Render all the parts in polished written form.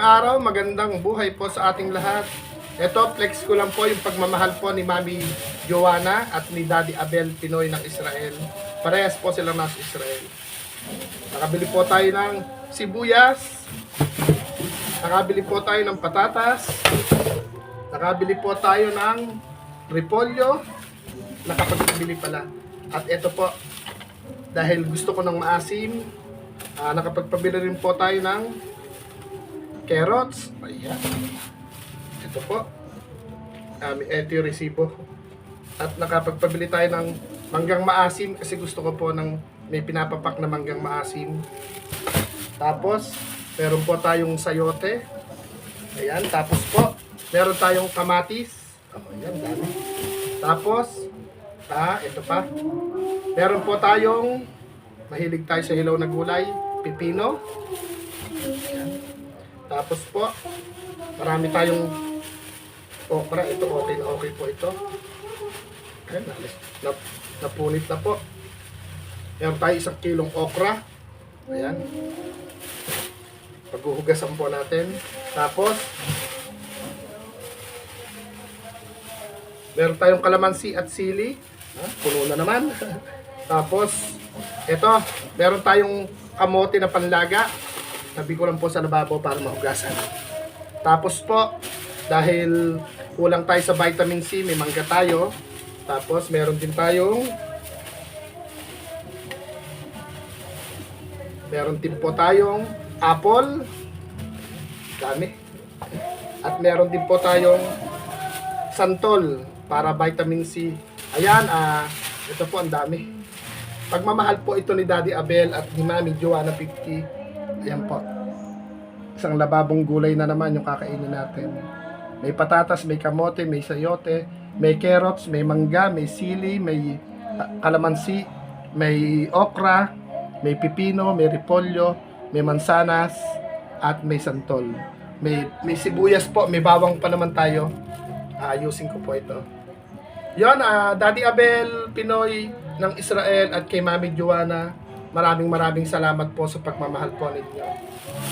araw, magandang buhay po sa ating lahat. Ito, flex ko lang po yung pagmamahal po ni Mami Joanna at ni Daddy Abel Pinoy ng Israel. Parehas po sila nasa Israel. Nakabili po tayo ng sibuyas. Nakabili po tayo ng patatas. Nakabili po tayo ng repolyo. Nakapagpabili pala. At ito po, dahil gusto ko ng maasim, nakapagpabili rin po tayo ng carrots. Ayan. Ito po. Ito yung resibo. At nakapagpabili tayo ng manggang maasim kasi gusto ko po ng may pinapapak na manggang maasim. Tapos, meron po tayong sayote. Ayan. Tapos po, meron tayong kamatis. Ayan, dami. Tapos, ito pa. Meron po tayong, mahilig tayo sa hilaw na gulay, pipino. Ayan. Tapos po, marami tayong okra. Ito okay na okay po ito. Ayan, napunit na po. Meron tayo 1 kilong okra. Ayan. Paghuhugasan po natin. Tapos, meron tayong kalamansi at sili. Puno na naman. Tapos, ito, meron tayong kamote na panlaga. Tabi ko lang po sa lababo para mahugasan. Tapos po, dahil kulang tayo sa vitamin C, may mangga tayo. Tapos, meron din po tayong apple. Dami. At meron din po tayong santol para vitamin C. Ayan, ito po ang dami. Pagmamahal po ito ni Daddy Abel at ni Mami Joanna 50. Ayan po. Isang lababong gulay na naman yung kakainin natin. May patatas, may kamote, may sayote, may carrots, may mangga, may sili, may kalamansi, may okra, may pipino, may repolyo, may mansanas, at may santol. May sibuyas po, may bawang pa naman tayo. Ayusin ko po ito. Yon, Daddy Abel Pinoy ng Israel at kay Mami Joanna, maraming salamat po sa pagmamahal po ninyo.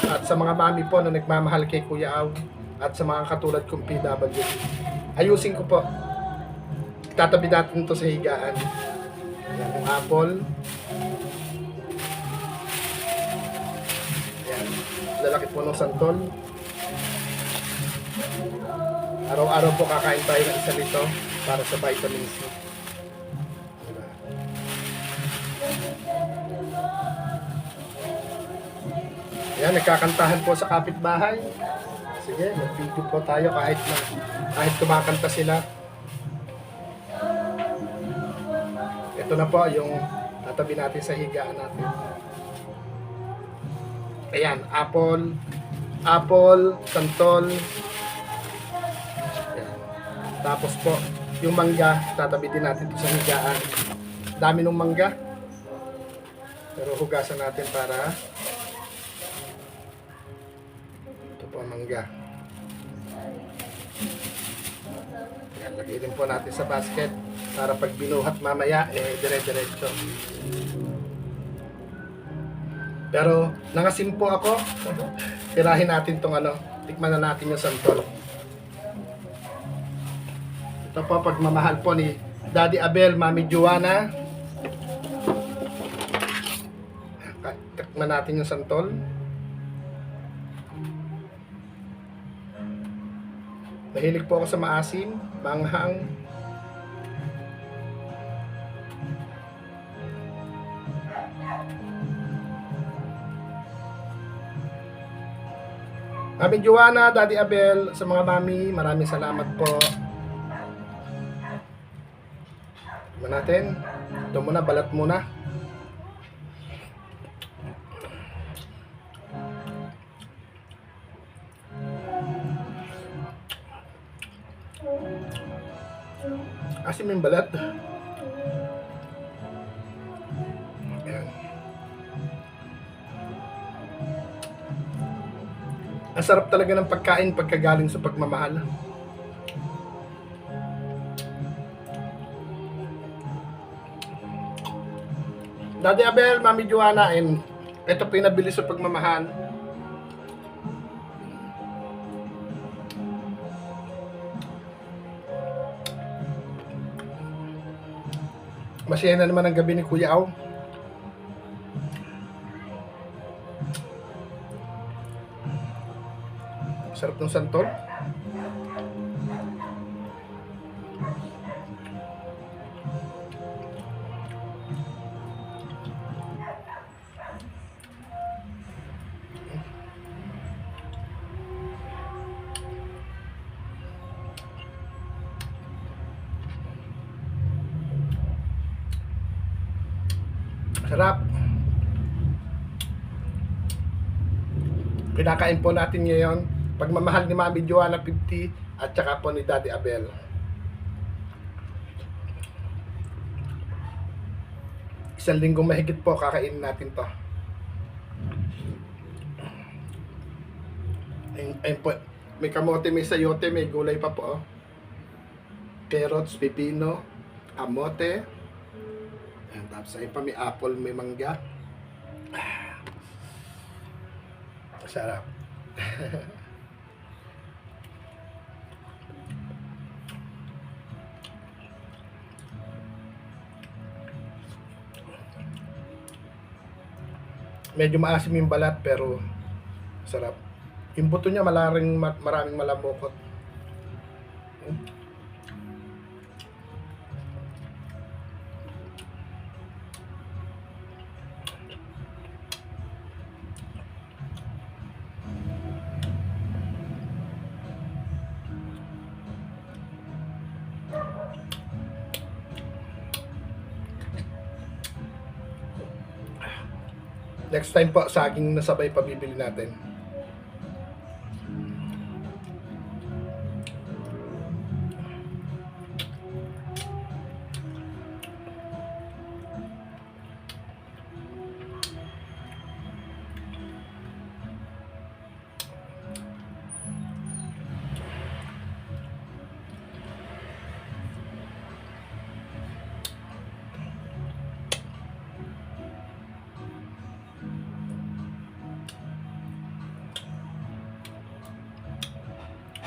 At sa mga mami po na nagmamahal kay Kuya Aw at sa mga katulad kong PW. Ayusin ko po. Tatabi natin ito sa higaan. Ayan, yung apple. Ayan, lalaki po ng santol. Araw-araw po kakain tayo ng isa nito para sa vitamin C. Ayan, nagkakantahan po sa kapitbahay. Sige, mag-video po tayo kahit kumakanta sila. Ito na po yung tatabi natin sa higaan natin. Ayan, apple, santol. Ayan. Tapos po, yung mangga, tatabi din natin ito sa higaan. Dami ng mangga. Pero hugasan natin para mangga. Ayan, lagay din po natin sa basket para pag binuhat mamaya, dire-diretso. Pero, nangasim po ako. Tirahin natin tong tikman na natin yung santol. Ito po, pagmamahal po ni Daddy Abel, Mami Joanna. Tikman natin yung santol. Mahilig po ako sa maasim, manghang. Mami Joanna, Daddy Abel, sa mga mami, maraming salamat po. Tignan natin. Ito muna, balat muna. Asim yung balat. Ayan. Ang sarap talaga ng pagkain pagkagaling sa pagmamahal. Daddy Abel, Mami Joanna, and ito pinabili sa pagmamahal. Masaya na naman ang gabi ni Kuya Aw. Sarap ng santol. Sarap. Kinakain po natin ngayon pagmamahal ni Mami Joanna 50 at saka po ni Daddy Abel. Isang linggong mahigit po kakainin natin to. Ayun po, may kamote, may sayote, may gulay pa po. Carrots, pipino, kamote. Ayan, tapos ayun pa, may apple, may mangga. Sarap. Medyo maasim yung balat pero sarap. Yung buto niya maraming malambokot. Next time po, saging na sabay pabibili natin.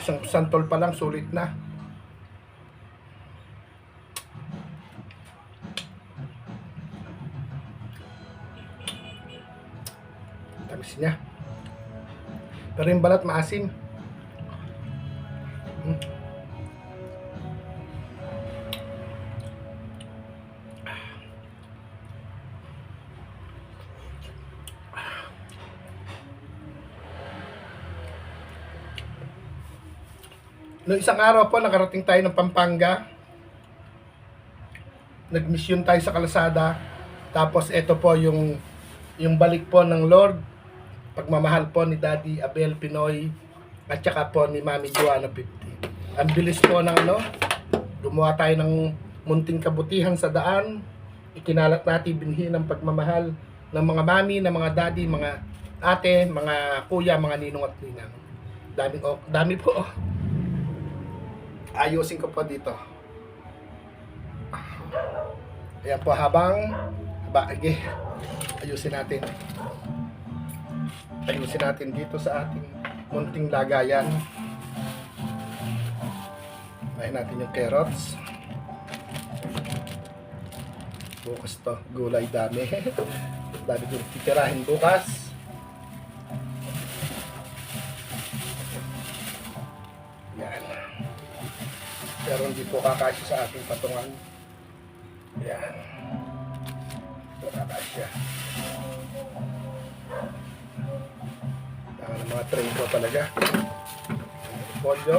Isang santol pa lang, sulit na. Tamis niya. Pero yung balat maasim. Noong isang araw po, nakarating tayo ng Pampanga. Nag-mission tayo sa kalsada. Tapos ito po yung balik po ng Lord. Pagmamahal po ni Daddy Abel Pinoy at saka po ni Mami Joanna 50. Ang bilis po ng gumawa tayo ng munting kabutihan sa daan. Ikinalat natin binhi ng pagmamahal ng mga mami, ng mga daddy, mga ate, mga kuya, mga ninong at ninang. Dami po. Ayusin ko po dito. Ayan po, ayusin natin. Ayusin natin dito sa ating munting lagayan. Mahin natin yung carrots. Bukas to, gulay dami. Dami kong titirahin bukas. Yan. Pero hindi po kakasya sa ating patungan. Yan. Ito kakasya. Ang mga tray po talaga. Polyo.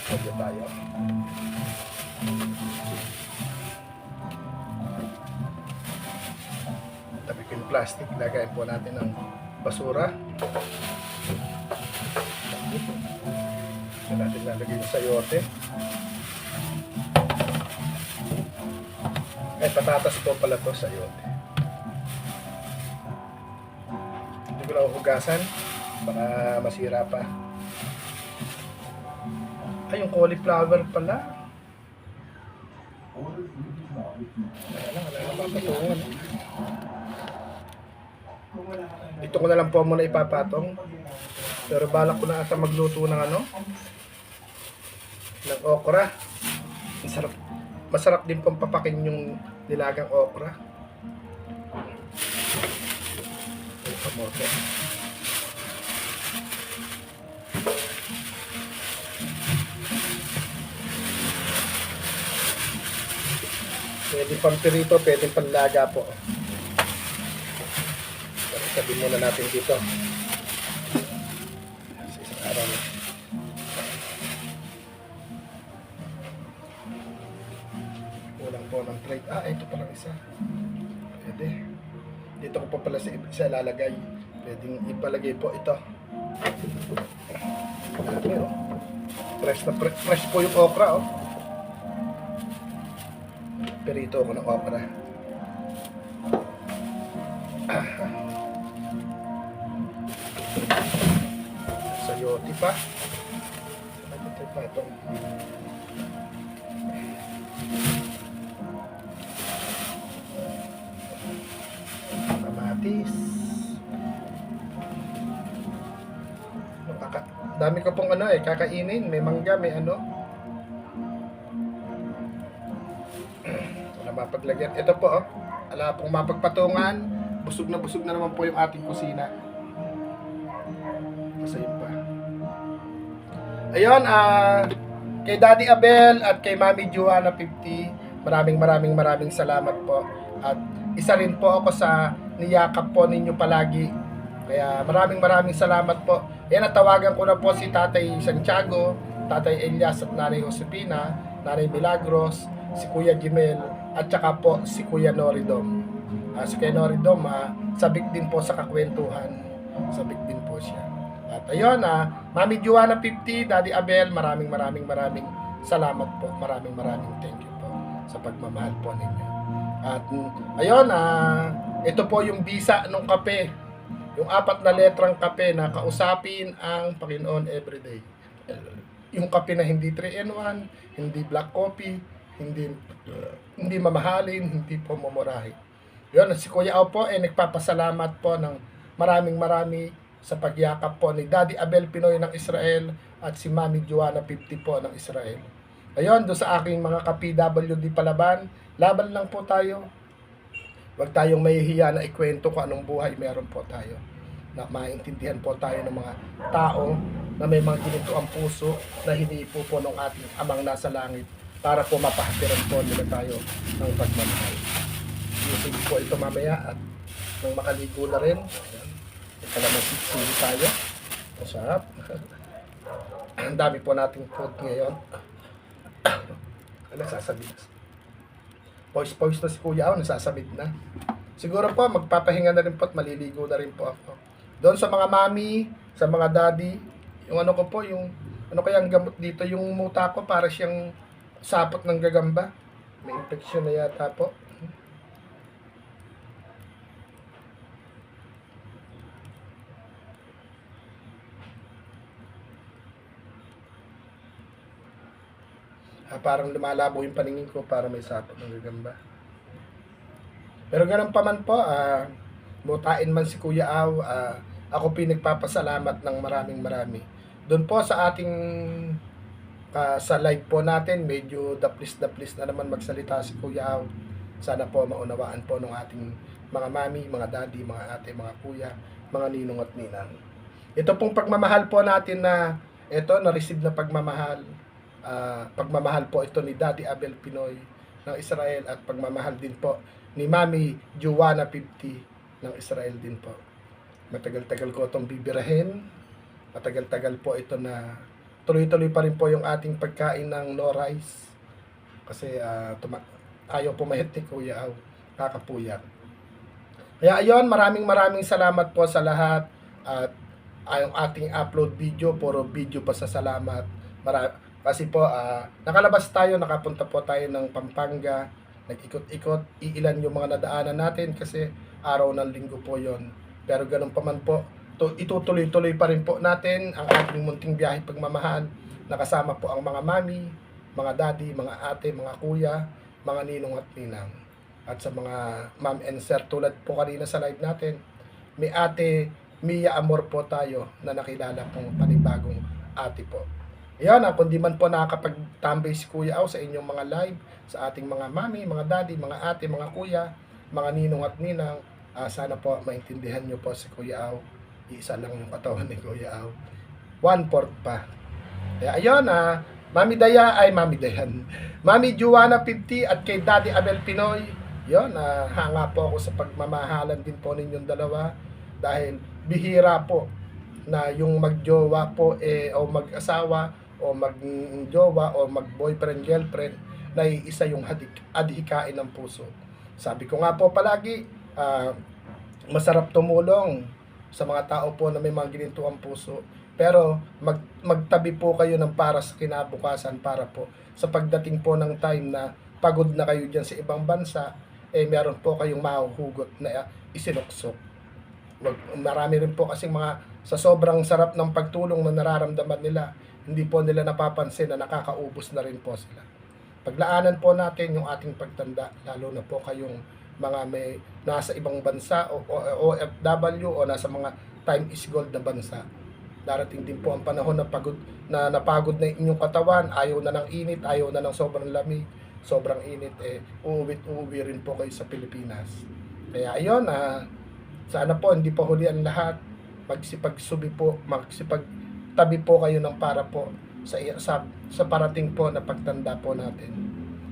Polyo tayo. Tabi ko yung plastic. Lagayin po natin ng basura. Ito natin lalagay yung sayote. Ay, patatas po pala to, sayote. Hindi ko lang hugasan baka masira pa. Ay, yung cauliflower pala. Wala na papatungan. Ito ko na lang po muna ipapatong. Pero balak ko na ata magluto ng ng okra. Masarap. Masarap din pong papakin yung nilagang okra. Yung kamote. Pwede pang pirito, pwede pang laga po. Pero sabihin muna natin dito. Sa isang araw na. Kulang po ng plate. Ito palang isa. Pwede. Dito ko pa pala sa isa lalagay. Pwedeng ipalagay po ito. Dami, oh. Fresh po yung okra, oh. Perito ako ng okra. Sayote pa. Sayote pa itong kamatis. Dami ko pong kakainin. May mangga, may ano. Wala mapaglagyan. Ito po, wala pong mapagpatungan. Busog na naman po yung ating kusina. Kasi yun pa. Ayun, kay Daddy Abel at kay Mami Joanna 50, maraming salamat po. At isa rin po ako sa niyakap po ninyo palagi. Kaya maraming salamat po. Ayan, natawagan ko na po si Tatay Santiago, Tatay Elias at Nanay Josepina, Nanay Milagros, si Kuya Gimel, at saka po si Kuya Noridom. Si Kuya Noridom, sabik din po sa kakwentuhan. Sabik din po siya. At ayun, Mami Joanna 50, Daddy Abel, maraming salamat po. Maraming thank you po sa pagmamahal po ninyo. At ayun, ito po yung bisa ng kape. Yung 4 na letrang kape na kausapin ang Panginoon everyday. Yung kape na hindi 3-in-1, hindi black coffee, hindi mamahalin, hindi po mamurahin. Yun, si Kuya Au po nagpapasalamat po ng marami sa pagyakap po ni Daddy Abel Pinoy ng Israel at si Mami Joanna 50 po ng Israel. Ayun, doon sa aking mga ka-PWD palaban, laban lang po tayo. Huwag tayong mahihiya na ikwento kung anong buhay meron po tayo. Na maintindihan po tayo ng mga tao na may mga ginito ang puso na hinipo po ng ating amang nasa langit para po mapahatiran po nila tayo ng pagmamahal. Usig po ito mamaya at nang makaligo na rin. Ito naman sili tayo. Masarap. Ang dami po nating food ngayon. Nagsasabit. Poise na si Kuya Au, nagsasabit na. Siguro po, magpapahinga na rin po at maliligo na rin po ako. Doon sa mga mami, sa mga daddy, yung ano ko po, yung ano kayang gamot dito, yung muta ko para siyang sapot ng gagamba. May infection na yata po. Parang lumalabo yung paningin ko para may sapot ng gagamba. Pero ganun pa man po, mutain man si Kuya Au, ako pinagpapasalamat ng marami. Doon po sa ating sa live po natin, medyo daplis na naman magsalita si Kuya Au. Sana po maunawaan po ng ating mga mami, mga daddy, mga ate, mga kuya, mga ninong at ninang. Ito pong pagmamahal po natin na na-receive na pagmamahal. Pagmamahal po ito ni Daddy Abel Pinoy ng Israel at pagmamahal din po ni Mami Joanna 50 ng Israel din po. Matagal-tagal ko itong bibirahin. Matagal-tagal po ito na tuloy-tuloy pa rin po yung ating pagkain ng no rice. Kasi ayaw pumayat ni Kuya Au. Kakapuyak. Kaya ayun, maraming salamat po sa lahat. At yung ating upload video, puro video pa sa salamat. Kasi po, nakalabas tayo, nakapunta po tayo ng Pampanga, nag-ikot-ikot, iilan yung mga nadaanan natin kasi araw ng linggo po yon. Pero ganun pa man po, itutuloy-tuloy pa rin po natin ang ating munting biyahe pagmamahal. Nakasama po ang mga mami, mga daddy, mga ate, mga kuya, mga ninong at ninang. At sa mga ma'am and sir, tulad po kanina sa live natin, may ate Mia Amor po tayo na nakilala pong panibagong ate po. Ayan, kung di man po nakakapagtambay si Kuya Au sa inyong mga live, sa ating mga mami, mga daddy, mga ate, mga kuya, mga ninong at ninang, sana po maintindihan nyo po si Kuya Au. Isa lang yung katawan ni Kuya Au. 1/4 pa. Kaya ayun, Mami Daya ay Mami Dayan. Mami Juana 50 at kay Daddy Abel Pinoy. Yun, hanga po ako sa pagmamahalan din po ninyong dalawa dahil bihira po na yung magjowa po o mag-asawa o mag-jowa o mag-boyfriend girlfriend na isa yung adhikain ng puso. Sabi ko nga po palagi, masarap tumulong sa mga tao po na may mga ginintuang puso. Pero magtabi po kayo ng para sa kinabukasan para po sa pagdating po ng time na pagod na kayo dyan sa ibang bansa, meron po kayong mahuhugot na isinuksok. Marami rin po kasing mga sa sobrang sarap ng pagtulong na nararamdaman nila, hindi po nila napapansin na nakakaubos na rin po sila. Paglaanan po natin yung ating pagtanda, lalo na po kayong mga may nasa ibang bansa o OFW o nasa mga time is gold na bansa. Darating din po ang panahon na napagod na inyong katawan, ayaw na ng init, ayaw na ng sobrang lamig, sobrang init, uuwi rin po kayo sa Pilipinas. Kaya ayun, sana po hindi pa huli ang lahat, magsipagsubi po, magsipagtabi po kayo ng para po sa parating po na pagtanda po natin.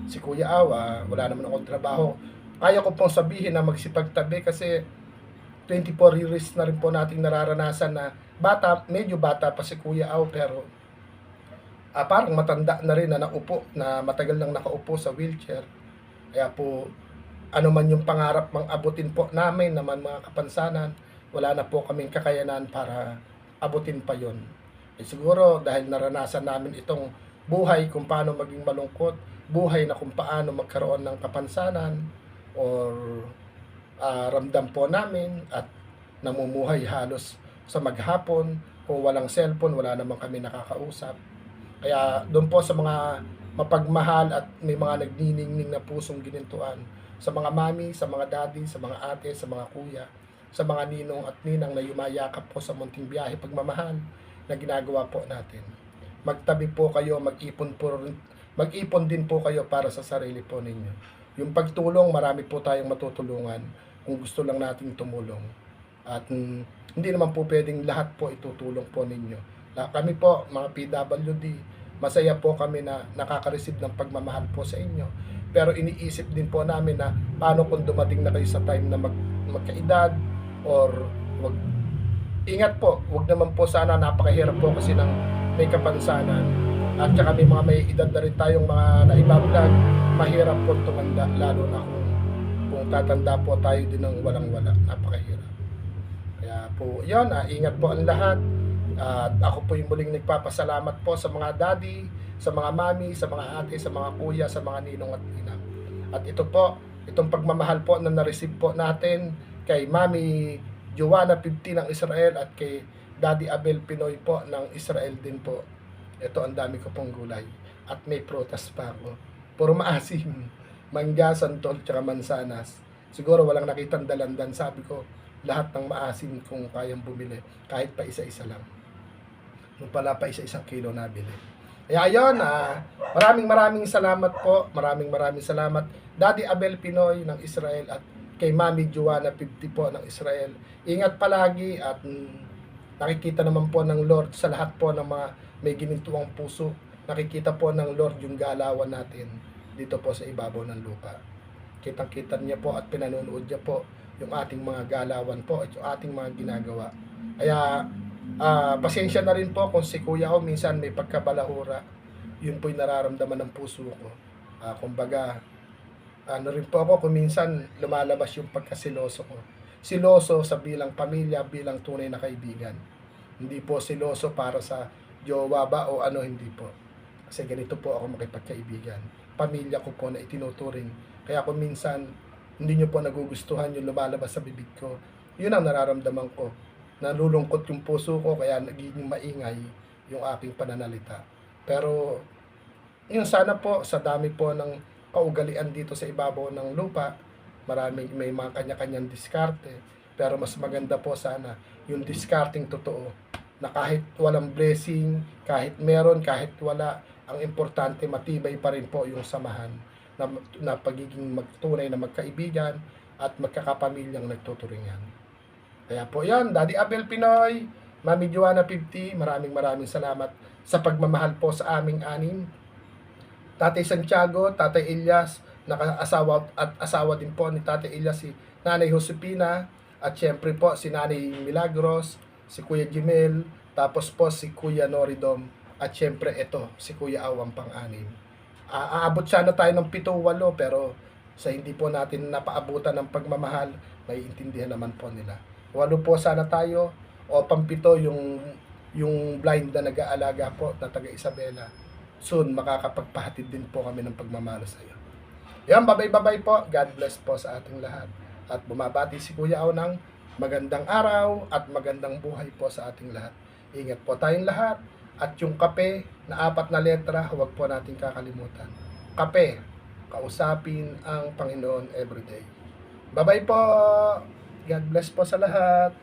Si Kuya Awa, wala naman akong trabaho. Kaya ko pong sabihin na magsipagtabi kasi 24 years na rin po nating nararanasan na medyo bata pa si Kuya Au pero parang matanda na rin na naupo, na matagal nang nakaupo sa wheelchair. Kaya po, ano man yung pangarap mang abutin po namin naman mga kapansanan, wala na po kaming kakayanan para abutin pa yon. Siguro dahil naranasan namin itong buhay kung paano maging malungkot, buhay na kung paano magkaroon ng kapansanan or ramdam po namin at namumuhay halos sa maghapon, kung walang cellphone, wala naman kami nakakausap. Kaya doon po sa mga mapagmahal at may mga nagniningning na pusong ginintuan, sa mga mami, sa mga daddy, sa mga ate, sa mga kuya, sa mga ninong at ninang na yumayakap po sa munting biyahe pagmamahal na ginagawa po natin. Magtabi po kayo, mag-ipon din po kayo para sa sarili po ninyo. Yung pagtulong, marami po tayong matutulungan kung gusto lang nating tumulong. At hindi naman po pwedeng lahat po itutulong po ninyo. Kami po, mga PWD, masaya po kami na nakaka-receive ng pagmamahal po sa inyo. Pero iniisip din po namin na paano kung dumating na kayo sa time na magkaedad or ingat po, wag naman po sana, napakahirap po kasi ng may kapansanan. At saka may mga may edad na rin tayong mga naibablog, mahirap po tumanda, lalo na kung tatanda po tayo din ng walang-wala, napakahirap. Kaya po, yun, ingat po ang lahat. At ako po yung muling nagpapasalamat po sa mga daddy, sa mga mami, sa mga ate, sa mga kuya, sa mga ninong at ninang. At ito po, itong pagmamahal po na na-receive po natin kay Mami Joanna 50 ng Israel at kay Daddy Abel Pinoy po ng Israel din po. Ito, ang dami ko pong gulay. At may prutas pa ako. Puro maasim. Mangga, santol, tsaka mansanas. Siguro walang nakitang dalandan. Sabi ko, lahat ng maasim kung kayang bumili. Kahit pa isa-isa lang. Nung pala pa isa-isang kilo nabili. Kaya ayun, maraming salamat po. Maraming salamat. Daddy Abel Pinoy ng Israel at kay Mami Joanna 50 po ng Israel. Ingat palagi at nakikita naman po ng Lord sa lahat po ng mga may ginintuang puso. Nakikita po ng Lord yung galawan natin dito po sa ibabaw ng lupa. Kitang-kita niya po at pinanonood niya po yung ating mga galawan po at yung ating mga ginagawa. Kaya pasensya na rin po kung si Kuya ko minsan may pagkabalahura. Yun po yung nararamdaman ng puso ko. Kumbaga, ano rin po ako kung minsan lumalabas yung pagkasiloso ko. Siloso sa bilang pamilya, bilang tunay na kaibigan. Hindi po siloso para sa jowa ba o ano, hindi po. Kasi ganito po ako makipagkaibigan. Pamilya ko po na itinuturing. Kaya kung minsan hindi nyo po nagugustuhan yung lumalabas sa bibig ko, yun ang nararamdaman ko. Nalulungkot yung puso ko kaya nagiging maingay yung aking pananalita. Pero yun, sana po sa dami po ng kaugalian dito sa ibabaw ng lupa, may mga kanya-kanyang diskarte. Pero mas maganda po sana yung discarding totoo na kahit walang blessing, kahit meron, kahit wala, ang importante matibay pa rin po yung samahan na pagiging magtunay na magkaibigan at magkakapamilyang nagtuturingan. Kaya po yan, Daddy Abel Pinoy, Mami Joanna 50, maraming salamat sa pagmamahal po sa aming anim. Tatay Santiago, Tatay Elias, naka-asawa at asawa din po ni Tatay Elias si Nanay Josepina, at syempre po si Nanay Milagros, si Kuya Jimel, tapos po si Kuya Noridom, at syempre ito, si Kuya Awang pang-anim. Aabot sana tayo ng 7-8, pero sa hindi po natin napaabutan ng pagmamahal, may intindihan naman po nila. 8 po sana tayo, o pampito yung blind na nag-aalaga po na taga Isabela. Soon, makakapagpahatid din po kami ng pagmamahal sa iyo. Yan, babay po. God bless po sa ating lahat. At bumabati si Kuya Aw ng magandang araw at magandang buhay po sa ating lahat. Ingat po tayong lahat. At yung kape na 4 na letra, huwag po natin kakalimutan. Kape, kausapin ang Panginoon everyday. Bye-bye po. God bless po sa lahat.